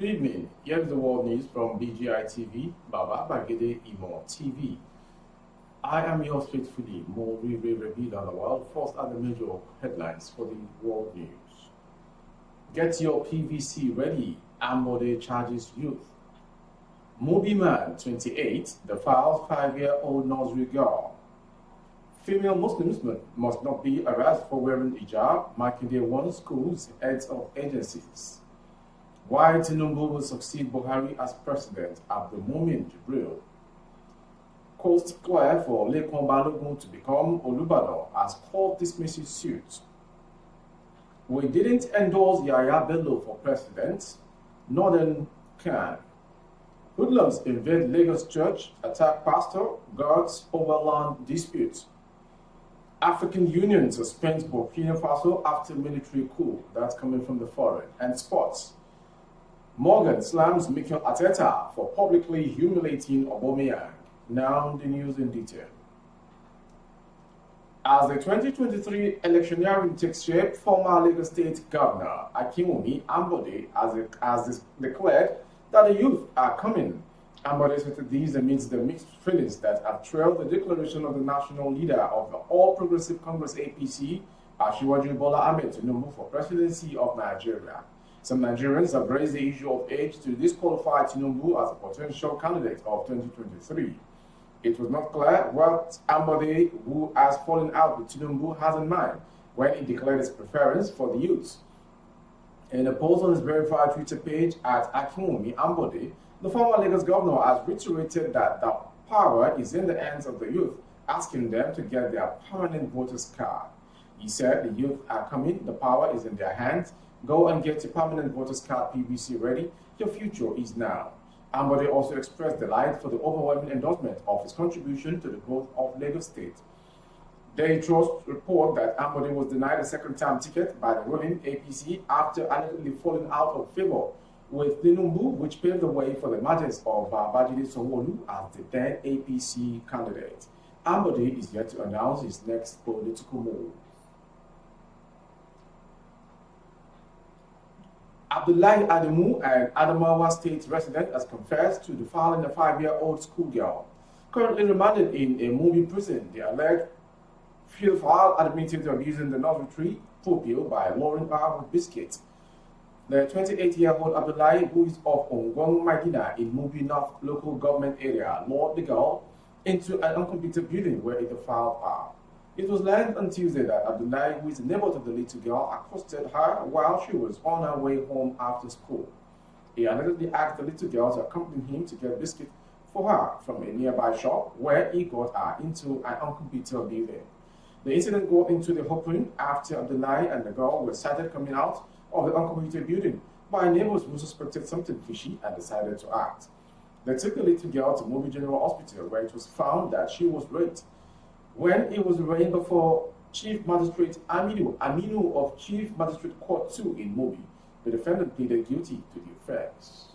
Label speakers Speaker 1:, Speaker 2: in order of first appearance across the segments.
Speaker 1: Good evening. Here is the world news from BGI TV, Baba Bagede Imo TV. I am yours faithfully, Mori Rebi Dalawal. First are the major headlines for the world news. Get your PVC ready. Ambode charges youth. Moby man, 28, the files 5-year-old nursery girl. Female Muslims must not be harassed for wearing hijab, marking their one schools, heads of agencies. Why Tinubu will succeed Buhari as president at the moment, Jibril. Coast clear for Lekon Balogun to become Olubadan as court dismisses suit. We didn't endorse Yaya Bello for president. Northern can. Hoodlums invade Lagos church, attack pastor, guards over land dispute. African Union suspends Burkina Faso after military coup. That's coming from the foreign. And sports. Morgan slams Mikel Arteta for publicly humiliating Aubameyang. Now the news in detail. As the 2023 electioneering takes shape, former Lagos State Governor Akinwumi Ambode has declared that the youth are coming. Ambode said these amidst the mixed feelings that have trailed the declaration of the national leader of the All Progressive Congress APC, Asiwaju Bola Ahmed Tinubu, for presidency of Nigeria. Some Nigerians have raised the issue of age to disqualify Tinubu as a potential candidate of 2023. It was not clear what Ambode, who has fallen out with Tinubu, has in mind when he declared his preference for the youth. In a post on his verified Twitter page at Akinwumi Ambode, the former Lagos governor has reiterated that the power is in the hands of the youth, asking them to get their permanent voters card. He said the youth are coming, the power is in their hands. Go and get your permanent voters card PVC ready. Your future is now. Ambode also expressed delight for the overwhelming endorsement of his contribution to the growth of Lagos State. Daily Trust report that Ambode was denied a second-time ticket by the ruling APC after allegedly falling out of favor with Tinubu, which paved the way for the emergence of Babajide Sanwo-Olu as the then APC candidate. Ambode is yet to announce his next political move. Abdullahi Adamu, an Adamawa State resident, has confessed to defiling a 5-year-old schoolgirl. Currently remanded in a movie prison, the alleged pedophile admitted to abusing the nursery pupil by luring her with biscuits. The 28-year-old Abdullahi, who is of Ongwong Magina in Mubi North local government area, lured the girl into an uncompleted building where he defiled her. It was learned on Tuesday that Abdullahi, who is a neighbor to the little girl, accosted her while she was on her way home after school. He allegedly asked the little girl to accompany him to get biscuits for her from a nearby shop, where he got her into an uncompleted building. The incident got into the open after Abdullahi and the girl were sighted coming out of the uncompleted building by neighbors who suspected something fishy and decided to act. They took the little girl to Mubi General Hospital, where it was found that she was raped. When it was arraigned before Chief Magistrate Aminu of Chief Magistrate Court 2 in Mubi, the defendant pleaded guilty to the offense.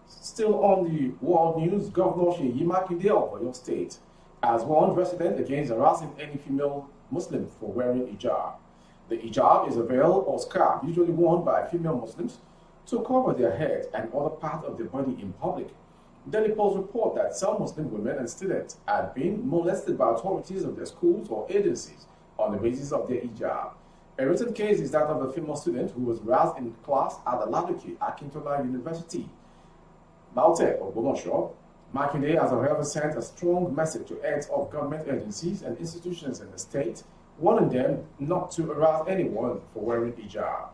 Speaker 1: Still on the world news, Governor Seyi Makinde of Oyo State has warned residents against harassing any female Muslim for wearing hijab. The hijab is a veil or scarf usually worn by female Muslims to cover their head and other parts of their body in public. Daily Post report that some Muslim women and students had been molested by authorities of their schools or agencies on the basis of their hijab. A recent case is that of a female student who was harassed in class at the Ladoke Akintola University, Maute of Bomosho. Makinde has however sent a strong message to heads of government agencies and institutions in the state, warning them not to harass anyone for wearing hijab.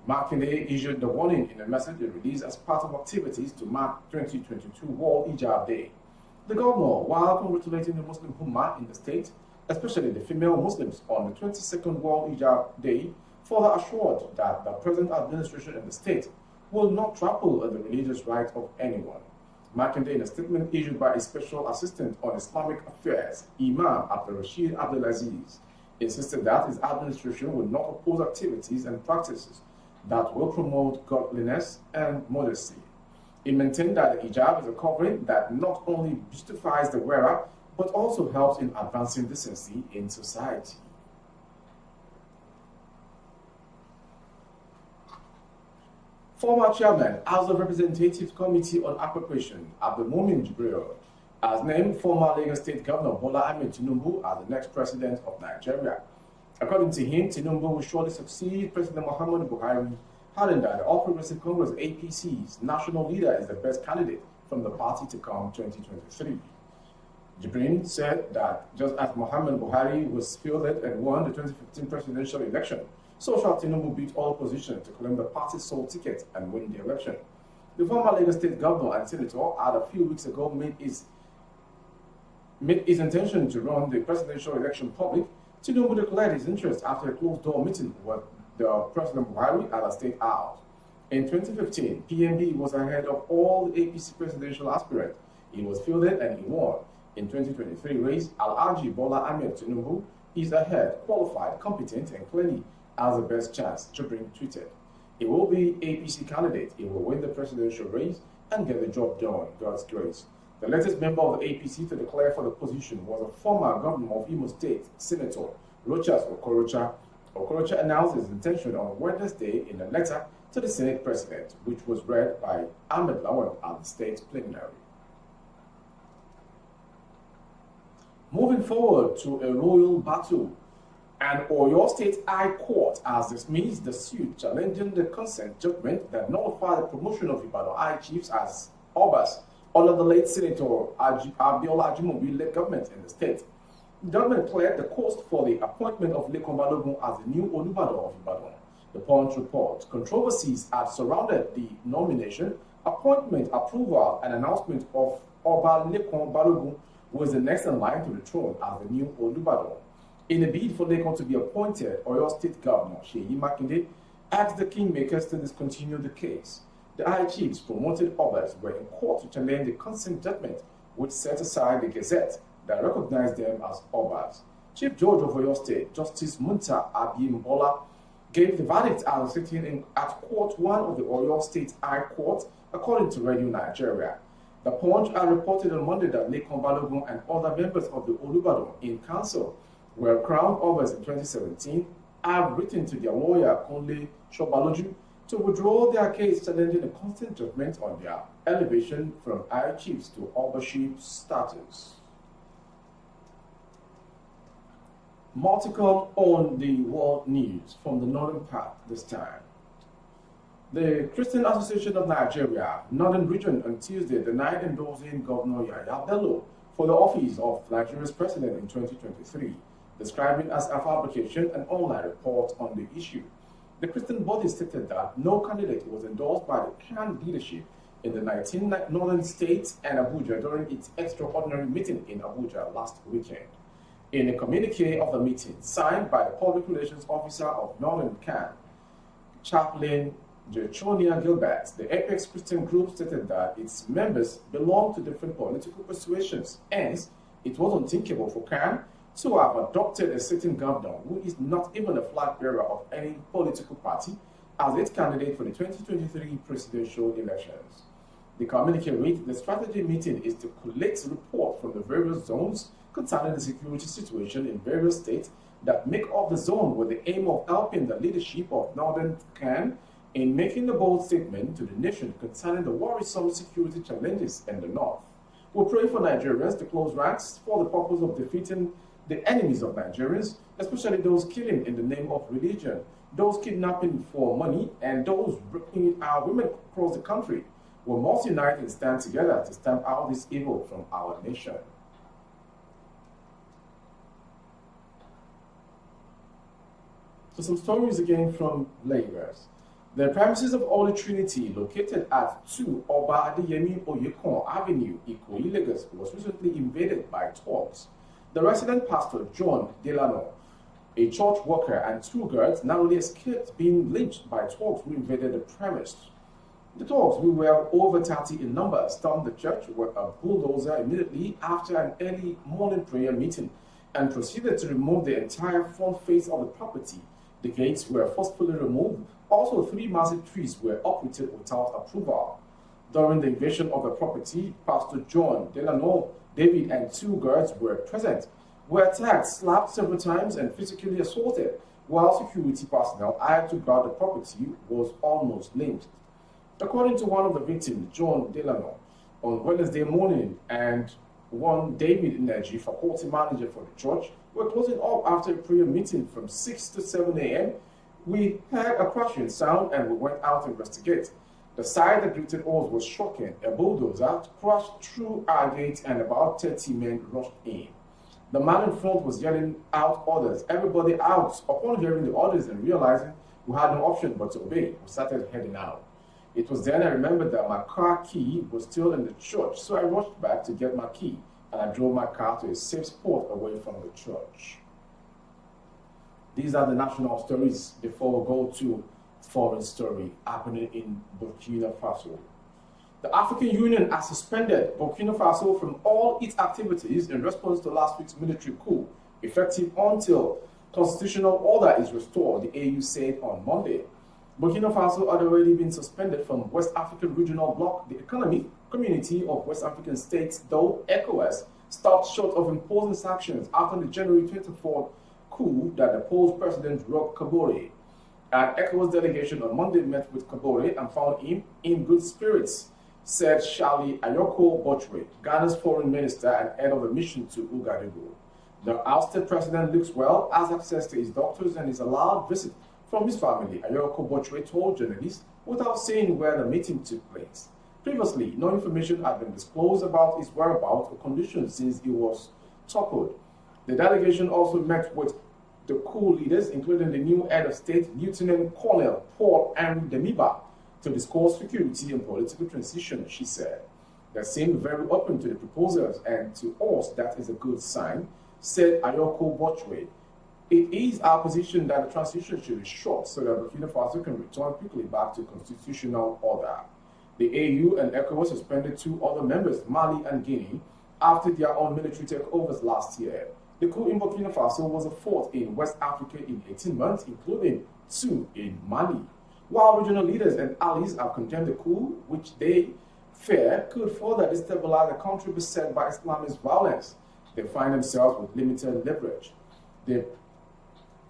Speaker 1: Makinde issued the warning in a message he released as part of activities to mark 2022 World Hijab Day. The governor, while congratulating the Muslim Ummah in the state, especially the female Muslims, on the 22nd World Hijab Day, further assured that the present administration in the state will not trample on the religious rights of anyone. Makinde, in a statement issued by his special assistant on Islamic affairs, Imam Abdul Rashid Abdulaziz, insisted that his administration will not oppose activities and practices that will promote godliness and modesty. He maintained that the hijab is a covering that not only beautifies the wearer, but also helps in advancing decency in society. Former chairman, House of Representatives Committee on Appropriation, Abdulmumin Jibril, has named former Lagos State Governor Bola Ahmed Tinubu as the next president of Nigeria. According to him, Tinubu will surely succeed President Muhammadu Buhari, adding that the All Progressive Congress APC's national leader is the best candidate from the party to come 2023. Jibril said that just as Muhammadu Buhari was fielded and won the 2015 presidential election, so shall Tinubu beat all opposition to claim the party's sole ticket and win the election. The former Lagos State Governor and Senator had a few weeks ago made his intention to run the presidential election public. Tinubu declared his interest after a closed-door meeting with the President Buhari at a state house. In 2015, PMB was ahead of all the APC presidential aspirants. He was fielded and he won. In 2023 race, Alhaji Bola Ahmed Tinubu is ahead, qualified, competent, and clearly has the best chance, Jibril tweeted. He will be APC candidate. He will win the presidential race and get the job done, God's grace. The latest member of the APC to declare for the position was a former governor of Imo State, Senator Rochas Okorocha. Okorocha announced his intention on Wednesday in a letter to the Senate President, which was read by Ahmed Lawan at the state plenary. Moving forward to a royal battle, and Oyo State High Court has dismissed the suit challenging the consent judgment that nullified the promotion of Ibadan High Chiefs as Obas under the late Senator Abiola Ajimobi-led government in the state. The government cleared the coast for the appointment of Lekan Balogun as the new Olubadan of Ibadan. The Punch report. Controversies had surrounded the nomination, appointment, approval, and announcement of Oba Lekan Balogun was the next in line to the throne as the new Olubadan. In a bid for Lekan to be appointed, Oyo State Governor Seyi Makinde asked the kingmakers to discontinue the case. The High Chiefs promoted Obas were in court to challenge the consent judgment, which set aside the Gazette that recognized them as Obas. Chief Judge of Oyo State, Justice Munta Abimbola, gave the verdict as sitting at Court 1 of the Oyo State High Court, according to Radio Nigeria. The Punch had reported on Monday that Lekan Balogun and other members of the Olubadan in council were crowned Obas in 2017, have written to their lawyer, Kunle Shobaloju, to withdraw their case challenging the consent judgment on their elevation from High Chiefs to Obaship status. Multicom on the world news from the northern part this time. The Christian Association of Nigeria, Northern Region, on Tuesday denied endorsing Governor Yahya Bello for the office of Nigeria's president in 2023, describing as a fabrication an online report on the issue. The Christian body stated that no candidate was endorsed by the CAN leadership in the 19 northern states and Abuja during its extraordinary meeting in Abuja last weekend. In a communique of the meeting, signed by the Public Relations Officer of Northern CAN, Chaplain Jerchonia Gilbert, the Apex Christian group stated that its members belong to different political persuasions. Hence, it was unthinkable for CAN to have adopted a sitting governor who is not even a flag bearer of any political party as its candidate for the 2023 presidential elections. The communique read, the strategy meeting is to collect reports from the various zones concerning the security situation in various states that make up the zone with the aim of helping the leadership of Northern CAN in making a bold statement to the nation concerning the worrisome security challenges in the north. We pray for Nigerians to close ranks for the purpose of defeating the enemies of Nigerians, especially those killing in the name of religion, those kidnapping for money, and those breaking our women across the country. We must unite and stand together to stamp out this evil from our nation. So some stories again from Lagos. The premises of Holy Trinity, located at 2 Oba Adeyemi Oyekon Avenue, Ikoyi, Lagos, was recently invaded by thugs. The resident pastor, John Delano, a church worker, and 2 guards narrowly escaped being lynched by thugs who invaded the premise. The thugs, who were over 30 in number, stormed the church with a bulldozer immediately after an early morning prayer meeting and proceeded to remove the entire front face of the property. The gates were forcefully removed. Also, 3 massive trees were uprooted without approval. During the invasion of the property, Pastor John Delano, David, and 2 guards were present, were attacked, slapped several times, and physically assaulted, while security personnel hired to guard the property was almost lynched. According to one of the victims, John Delano, on Wednesday morning, and one David Energy, faculty manager for the church, were closing up after a prayer meeting from 6 to 7 a.m. We heard a crashing sound and we went out to investigate. The sight that greeted us was shocking. A bulldozer crashed through our gate and about 30 men rushed in. The man in front was yelling out orders, everybody out. Upon hearing the orders and realizing we had no option but to obey, we started heading out. It was then I remembered that my car key was still in the church, so I rushed back to get my key and I drove my car to a safe spot away from the church. These are the national stories before we go to foreign story happening in Burkina Faso. The African Union has suspended Burkina Faso from all its activities in response to last week's military coup, effective until constitutional order is restored, the AU said on Monday. Burkina Faso had already been suspended from West African Regional Bloc, the Economic Community of West African States, though ECOWAS stopped short of imposing sanctions after the January 24th coup that deposed President Roch Kabore. An ECOWAS delegation on Monday met with Kabore and found him in good spirits, said Charlie Ayoko Bochwe, Ghana's foreign minister and head of the mission to Ouagadougou. The ousted president looks well, has access to his doctors, and is allowed visit from his family, Ayoko Bochwe told journalists, without saying where the meeting took place. Previously, no information had been disclosed about his whereabouts or conditions since he was toppled. The delegation also met with the coup leaders, including the new head of state, Lieutenant Colonel Paul Henry Demiba, to discuss security and political transition, she said. They seemed very open to the proposals, and to us that is a good sign, said Ayoko Bochwe. It is our position that the transition should be short so that Burkina Faso can return quickly back to constitutional order. The AU and ECOWAS suspended two other members, Mali and Guinea, after their own military takeovers last year. The coup in Burkina Faso was the fourth in West Africa in 18 months, including two in Mali. While regional leaders and allies have condemned the coup, which they fear could further destabilize a country beset by Islamist violence, they find themselves with limited leverage. The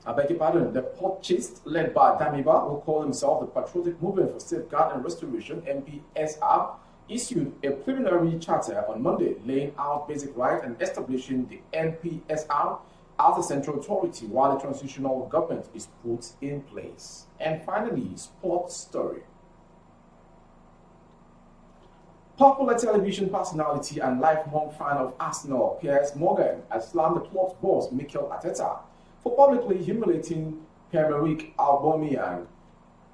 Speaker 1: putschist led by Damiba, who called himself the Patriotic Movement for Safeguard and Restoration, MPSR, issued a preliminary charter on Monday laying out basic rights and establishing the MPSR as a central authority while a transitional government is put in place. And finally, sports story. Popular television personality and lifelong fan of Arsenal, Piers Morgan, has slammed the club's boss, Mikel Arteta, for publicly humiliating Pierre-Emerick Aubameyang.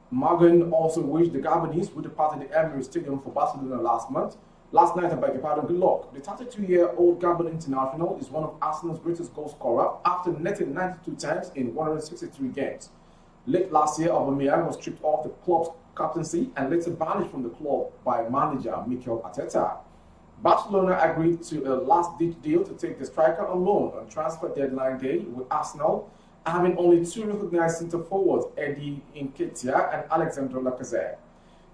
Speaker 1: Morgan also wished the Gabonese would depart the Emirates Stadium for Barcelona last night, good luck. The 32-year-old Gabon international is one of Arsenal's greatest goal scorers after netting 92 times in 163 games. Late last year, Aubameyang was stripped off the club's captaincy and later banished from the club by manager Mikel Arteta. Barcelona agreed to a last-ditch deal to take the striker on loan on transfer deadline day, with Arsenal having only two recognized centre-forwards, Eddie Nketiah and Alexandre Lacazette.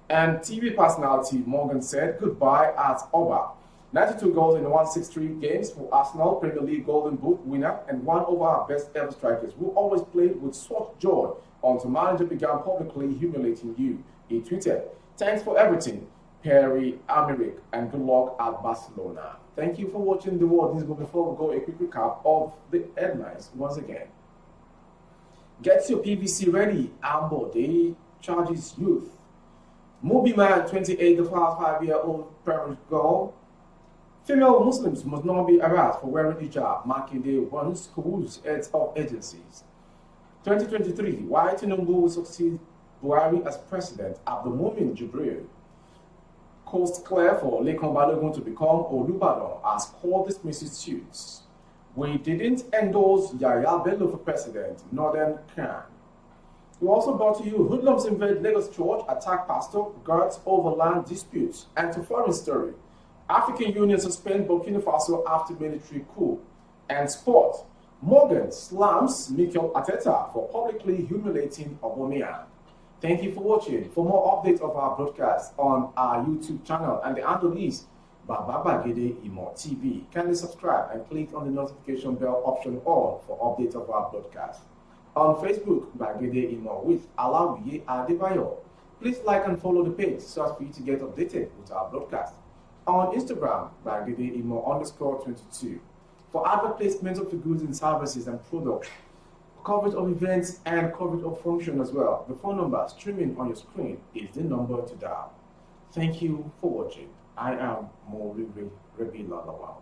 Speaker 1: And TV personality Morgan said goodbye at Oba. 92 goals in 163 games for Arsenal, Premier League Golden Boot winner, and one of our best ever strikers, who always played with such joy until manager began publicly humiliating you. He tweeted, "Thanks for everything, Pierre-Emerick, and good luck at Barcelona." Thank you for watching The World News. Before we go, a quick recap of the headlines once again. Get your PVC ready. Ambode charges youth. Moby man 28 defiles 5-year-old parent girl. Female Muslims must not be harassed for wearing hijab. Marking day one schools, heads of agencies. 2023, why Tinubu will succeed Buhari as president. Abdulmumin Jibril. Coast clear for Lekan Balogun to become Olubadan as court dismisses suits. We didn't endorse Yaya Bello for president, Northern Khan. We also brought to you hoodlums invade Lagos church, attack pastor, guards over land disputes. And to foreign story, African Union suspend Burkina Faso after military coup. And sport, Morgan slams Mikel Arteta for publicly humiliating Aubameyang. Thank you for watching. For more updates of our broadcast on our YouTube channel, and the handle is Bababagede Imo TV. Kindly subscribe and click on the notification bell option all for updates of our broadcast. On Facebook, Bagede Imo with Alawiye Adebayo. Please like and follow the page so as for you to get updated with our broadcast. On Instagram, @imo_22. For advert placement of the goods and services and products, coverage of events and coverage of function as well. The phone number streaming on your screen is the number to dial. Thank you for watching. I am Mori Rebila Lawal.